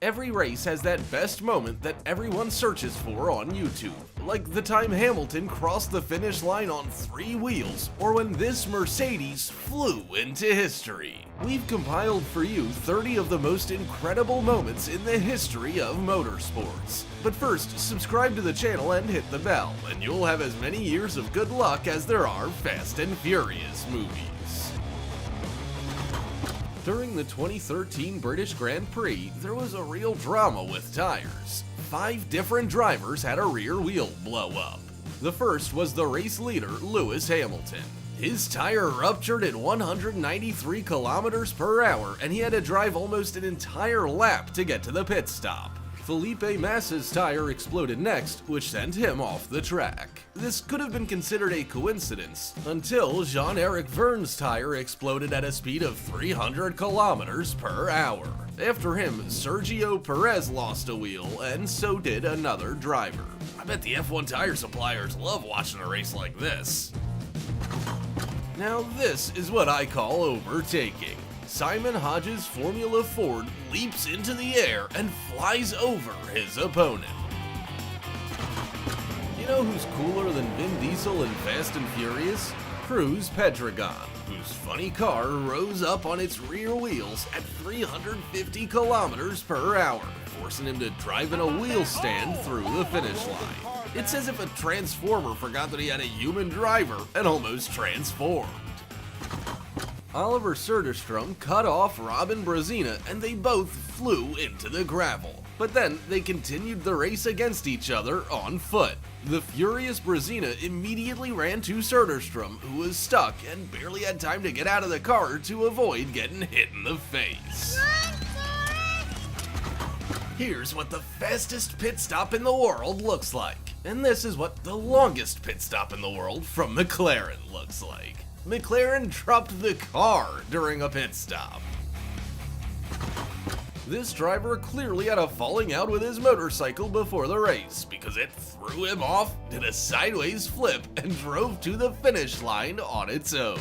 Every race has that best moment that everyone searches for on YouTube, like the time Hamilton crossed the finish line on 3 wheels, or when this Mercedes flew into history. We've compiled for you 30 of the most incredible moments in the history of motorsports. But first, subscribe to the channel and hit the bell, and you'll have as many years of good luck as there are Fast and Furious movies. During the 2013 British Grand Prix, there was a real drama with tires. 5 different drivers had a rear wheel blow up. The first was the race leader, Lewis Hamilton. His tire ruptured at 193 kilometers per hour, and he had to drive almost an entire lap to get to the pit stop. Felipe Massa's tire exploded next, which sent him off the track. This could have been considered a coincidence, until Jean-Eric Vergne's tire exploded at a speed of 300 kilometers per hour. After him, Sergio Perez lost a wheel, and so did another driver. I bet the F1 tire suppliers love watching a race like this. Now this is what I call overtaking. Simon Hodge's Formula Ford leaps into the air and flies over his opponent. You know who's cooler than Vin Diesel in Fast and Furious? Cruz Pedregon, whose funny car rose up on its rear wheels at 350 kilometers per hour, forcing him to drive in a wheel stand through the finish line. It's as if a transformer forgot that he had a human driver and almost transformed. Oliver Söderström cut off Robin Brezina and they both flew into the gravel. But then they continued the race against each other on foot. The furious Brezina immediately ran to Söderström, who was stuck and barely had time to get out of the car to avoid getting hit in the face. Here's what the fastest pit stop in the world looks like. And this is what the longest pit stop in the world from McLaren looks like. McLaren dropped the car during a pit stop. This driver clearly had a falling out with his motorcycle before the race because it threw him off, did a sideways flip, and drove to the finish line on its own.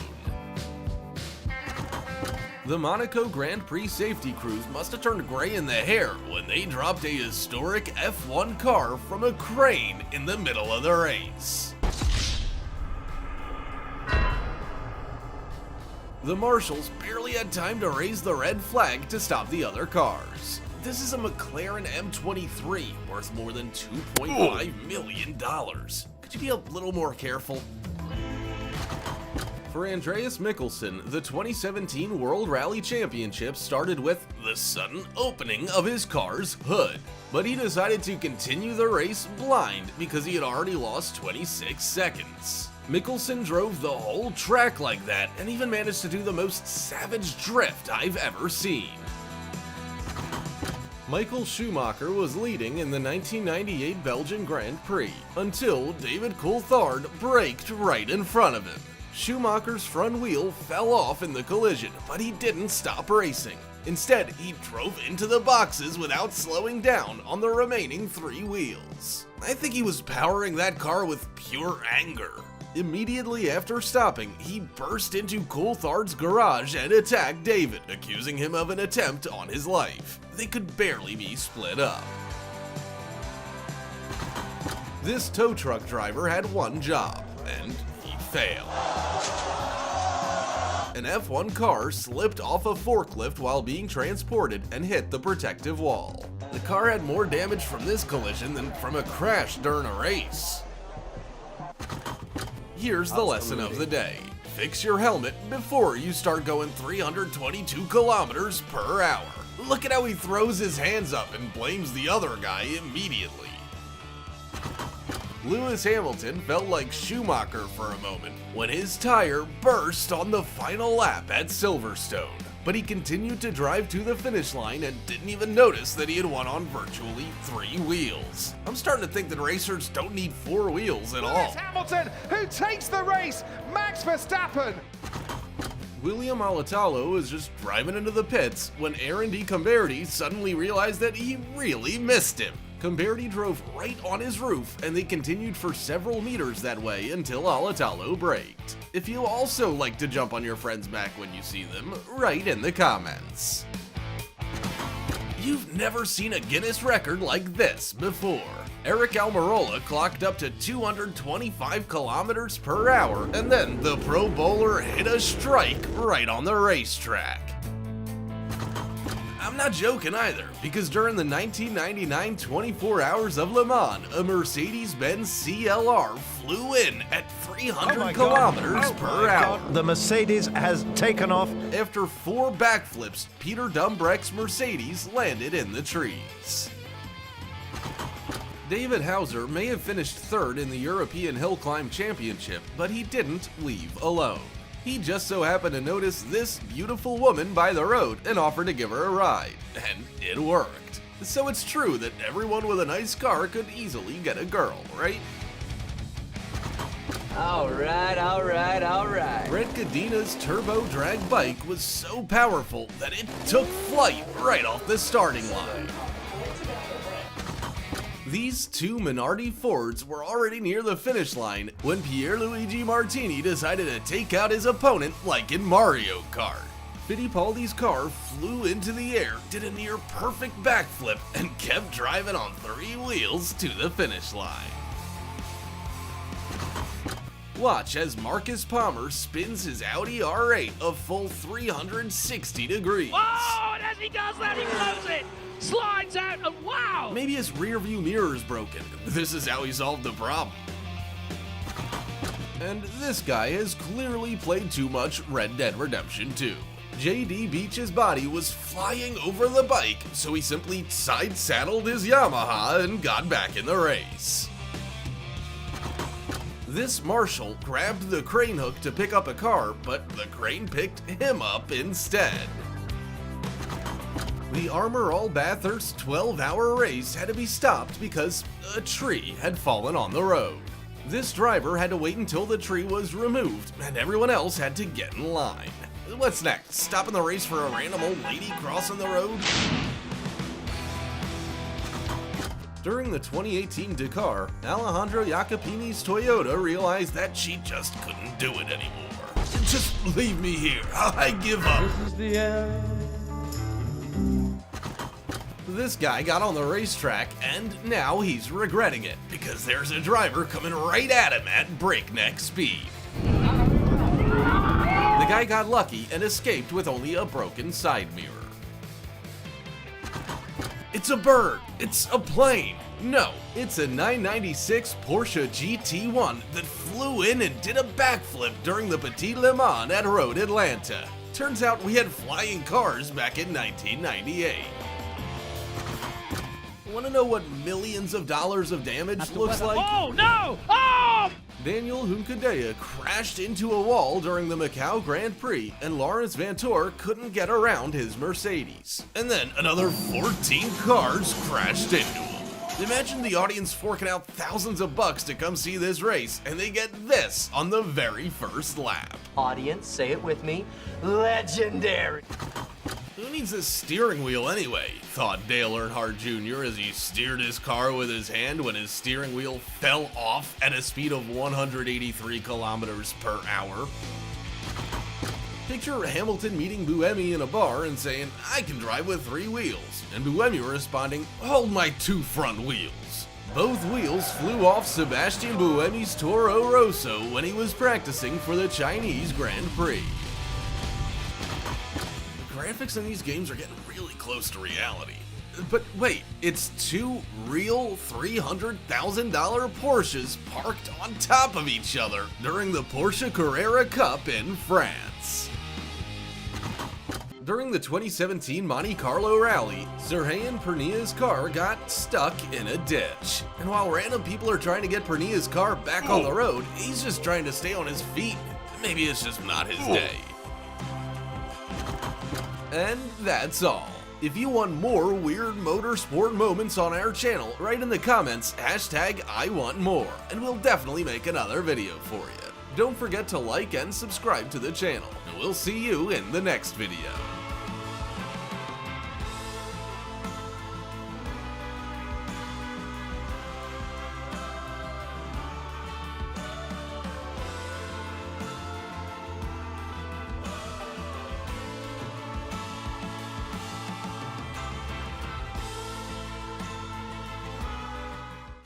The Monaco Grand Prix safety crews must have turned gray in the hair when they dropped a historic F1 car from a crane in the middle of the race. The marshals barely had time to raise the red flag to stop the other cars. This is a McLaren M23 worth more than $2.5 million. Could you be a little more careful? For Andreas Mikkelsen, the 2017 World Rally Championship started with the sudden opening of his car's hood. But he decided to continue the race blind because he had already lost 26 seconds. Mikkelsen drove the whole track like that and even managed to do the most savage drift I've ever seen. Michael Schumacher was leading in the 1998 Belgian Grand Prix until David Coulthard braked right in front of him. Schumacher's front wheel fell off in the collision, but he didn't stop racing. Instead, he drove into the boxes without slowing down on the remaining 3 wheels. I think he was powering that car with pure anger. Immediately after stopping, he burst into Coulthard's garage and attacked David, accusing him of an attempt on his life. They could barely be split up. This tow truck driver had one job, and he failed. An F1 car slipped off a forklift while being transported and hit the protective wall. The car had more damage from this collision than from a crash during a race. Here's the lesson of the day. Fix your helmet before you start going 322 kilometers per hour. Look at how he throws his hands up and blames the other guy immediately. Lewis Hamilton felt like Schumacher for a moment when his tire burst on the final lap at Silverstone. But he continued to drive to the finish line and didn't even notice that he had won on virtually 3 wheels. I'm starting to think that racers don't need 4 wheels at all. Lewis Hamilton, who takes the race, Max Verstappen. William Alatalo was just driving into the pits when Aaron Di Camberti suddenly realized that he really missed him. Camberti drove right on his roof, and they continued for several meters that way until Alatalo braked. If you also like to jump on your friend's back when you see them, write in the comments. You've never seen a Guinness record like this before. Eric Almirola clocked up to 225 kilometers per hour, and then the pro bowler hit a strike right on the racetrack. I'm not joking either, because during the 1999 24 Hours of Le Mans, a Mercedes-Benz CLR flew in at 300 kilometers per hour. The Mercedes has taken off. After 4 backflips, Peter Dumbreck's Mercedes landed in the trees. David Hauser may have finished 3rd in the European Hill Climb Championship, but he didn't leave alone. He just so happened to notice this beautiful woman by the road and offered to give her a ride, and it worked. So it's true that everyone with a nice car could easily get a girl, right? Alright. Brett Cadina's turbo drag bike was so powerful that it took flight right off the starting line. These 2 Minardi Fords were already near the finish line when Pierluigi Martini decided to take out his opponent like in Mario Kart. Fittipaldi's car flew into the air, did a near perfect backflip, and kept driving on 3 wheels to the finish line. Watch as Marcus Palmer spins his Audi R8 a full 360 degrees. Oh, and as he does that, he blows it! Slides out, and wow! Maybe his rear view mirror is broken. This is how he solved the problem. And this guy has clearly played too much Red Dead Redemption 2. JD Beach's body was flying over the bike, so he simply side-saddled his Yamaha and got back in the race. This marshal grabbed the crane hook to pick up a car, but the crane picked him up instead. The Armor All Bathurst 12-hour race had to be stopped because a tree had fallen on the road. This driver had to wait until the tree was removed, and everyone else had to get in line. What's next? Stopping the race for a random old lady crossing the road? During the 2018 Dakar, Alejandro Jacopini's Toyota realized that she just couldn't do it anymore. Just leave me here. I give up. This is the end. This guy got on the racetrack, and now he's regretting it, because there's a driver coming right at him at breakneck speed. The guy got lucky and escaped with only a broken side mirror. It's a bird! It's a plane! No, it's a 996 Porsche GT1 that flew in and did a backflip during the Petit Le Mans at Road Atlanta. Turns out we had flying cars back in 1998. Want to know what millions of dollars of damage looks like? Oh, no! Oh! Daniel Hunkadea crashed into a wall during the Macau Grand Prix, and Lawrence Vantor couldn't get around his Mercedes. And then another 14 cars crashed into him. Imagine the audience forking out thousands of bucks to come see this race, and they get this on the very first lap. Audience, say it with me. Legendary. Who needs a steering wheel anyway? Thought Dale Earnhardt Jr. as he steered his car with his hand when his steering wheel fell off at a speed of 183 kilometers per hour. Picture Hamilton meeting Buemi in a bar and saying, "I can drive with 3 wheels," and Buemi responding, "Hold my 2 front wheels." Both wheels flew off Sebastian Buemi's Toro Rosso when he was practicing for the Chinese Grand Prix. Graphics in these games are getting really close to reality. But wait, it's 2 real $300,000 Porsches parked on top of each other during the Porsche Carrera Cup in France. During the 2017 Monte Carlo Rally, Serhian Pernia's car got stuck in a ditch. And while random people are trying to get Pernia's car back on the road, he's just trying to stay on his feet. Maybe it's just not his day. And that's all. If you want more weird motorsport moments on our channel, write in the comments #IWantMore, and we'll definitely make another video for you. Don't forget to like and subscribe to the channel, and we'll see you in the next video.